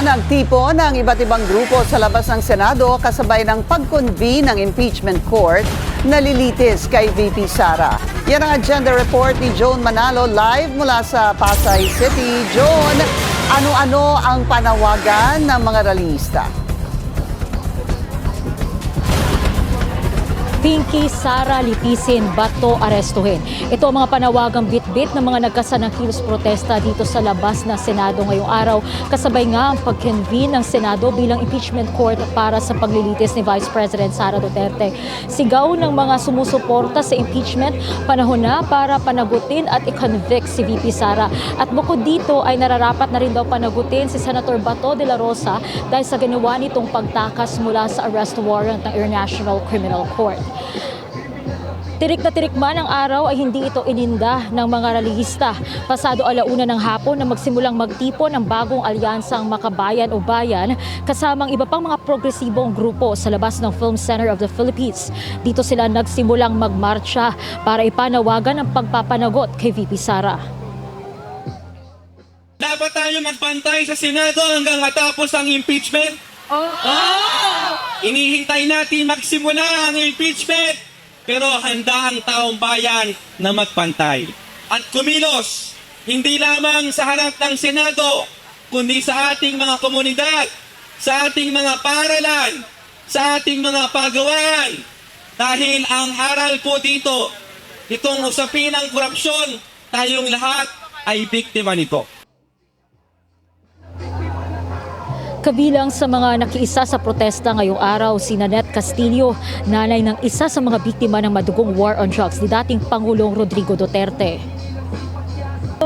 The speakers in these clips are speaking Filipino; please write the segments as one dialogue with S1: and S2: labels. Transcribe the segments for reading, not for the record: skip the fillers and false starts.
S1: Nagtipon ang iba't ibang grupo sa labas ng Senado kasabay ng pag-convene ng impeachment court na lilitis kay VP Sara. Yan ang agenda report ni Joan Manalo live mula sa Pasay City. Joan, ano-ano ang panawagan ng mga rallyista?
S2: Pinky, Sara, litisin, bato, arestuhin. Ito ang mga panawagang bit-bit ng mga nagkasanang kilos protesta dito sa labas ng Senado ngayong araw. Kasabay nga ang pag-convene ng Senado bilang impeachment court para sa paglilitis ni Vice President Sara Duterte. Sigaw ng mga sumusuporta sa impeachment, panahon na para panagutin at i-convict si VP Sara. At bukod dito ay nararapat na rin daw panagutin si Senator Bato de la Rosa dahil sa ginawa nitong pagtakas mula sa arrest warrant ng International Criminal Court. Tirik na tirik man ang araw ay hindi ito ininda ng mga rallyista. Pasado alauna ng hapon na magsimulang magtipon ng bagong alyansang Makabayan o Bayan kasamang iba pang mga progresibong grupo sa labas ng Film Center of the Philippines. Dito sila nagsimulang magmarcha para ipanawagan ang pagpapanagot kay VP Sara.
S3: Dapat tayo magpantay sa Senado hanggang matapos ang impeachment. Inihintay natin magsimula ang impeachment, pero handa ang taong bayan na magpantay at kumilos, hindi lamang sa harap ng Senado, kundi sa ating mga komunidad, sa ating mga paaralan, sa ating mga pagawain. Dahil ang aral po dito, itong usapin ng korupsyon, tayong lahat ay biktima nito.
S2: Kabilang sa mga nakiisa sa protesta ngayong araw si Nanette Castillo, nanay ng isa sa mga biktima ng madugong war on drugs ni dating Pangulong Rodrigo Duterte.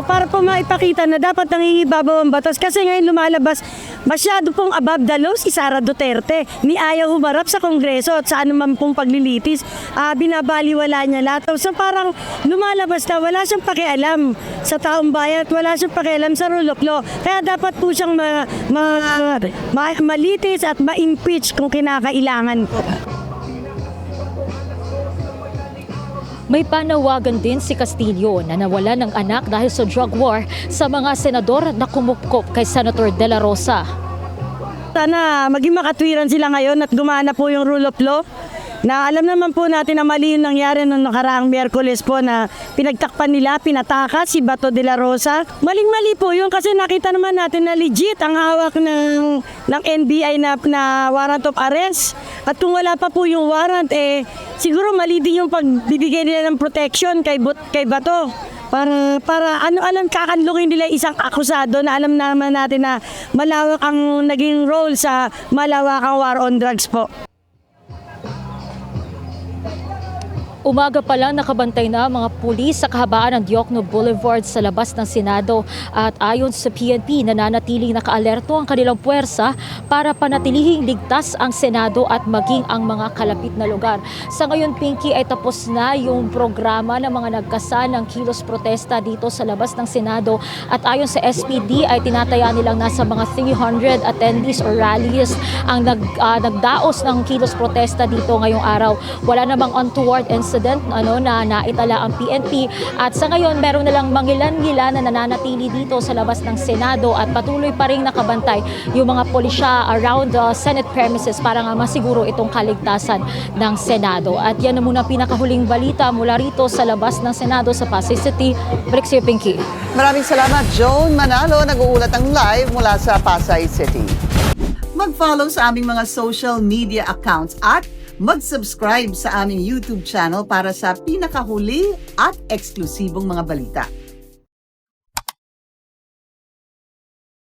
S4: Para po maipakita na dapat nangingibabaw ang batas kasi ngayon lumalabas masyado pong above the law si Sara Duterte. Ni ayaw humarap sa Kongreso at sa anuman pong paglilitis, binabaliwala niya lahat. So parang lumalabas na wala siyang pakialam sa taong bayan at wala siyang pakialam sa rule of law. Kaya dapat po siyang malitis at ma-impeach kung kinakailangan po.
S2: May panawagan din si Castillo na nawala ng anak dahil sa drug war sa mga senador na kumupkop kay Senator De La Rosa.
S4: Sana maging makatwiran sila ngayon at gumana po yung rule of law. Na alam naman po natin na mali yung nangyari noong nakaraang Miyerkules po na pinagtakpan nila, pinatakas si Bato de la Rosa. Maling-mali po yun kasi nakita naman natin na legit ang hawak ng NBI na warrant of arrest. At kung wala pa po yung warrant, siguro mali din yung pagbibigay nila ng protection kay Bato. Para alam kakanlungin nila isang akusado na alam naman natin na malawak ang naging role sa malawakang war on drugs po.
S2: Umaga pa lang nakabantay na mga pulis sa kahabaan ng Diokno Boulevard sa labas ng Senado at ayon sa PNP nananatiling nakaalerto ang kanilang puwersa para panatilihing ligtas ang Senado at maging ang mga kalapit na lugar. Sa ngayon, Pinky, ay tapos na yung programa ng mga nagkasanang kilos protesta dito sa labas ng Senado at ayon sa SPD ay tinataya nilang nasa mga 300 attendees or rallies ang nagdaos ng kilos protesta dito ngayong araw. Wala namang untoward incident na naitala ang PNP at sa ngayon meron na lang mangilan-ngilan na nananatili dito sa labas ng Senado at patuloy pa rin nakabantay yung mga pulisya around the Senate premises para nga masiguro itong kaligtasan ng Senado. At yan na muna pinakahuling balita mula rito sa labas ng Senado sa Pasay City. Balik sa'yo, Pinky.
S1: Maraming salamat, Joan Manalo. Nag-uulat ang live mula sa Pasay City. Mag-follow sa aming mga social media accounts at mag-subscribe sa aming YouTube channel para sa pinakahuli at eksklusibong mga balita.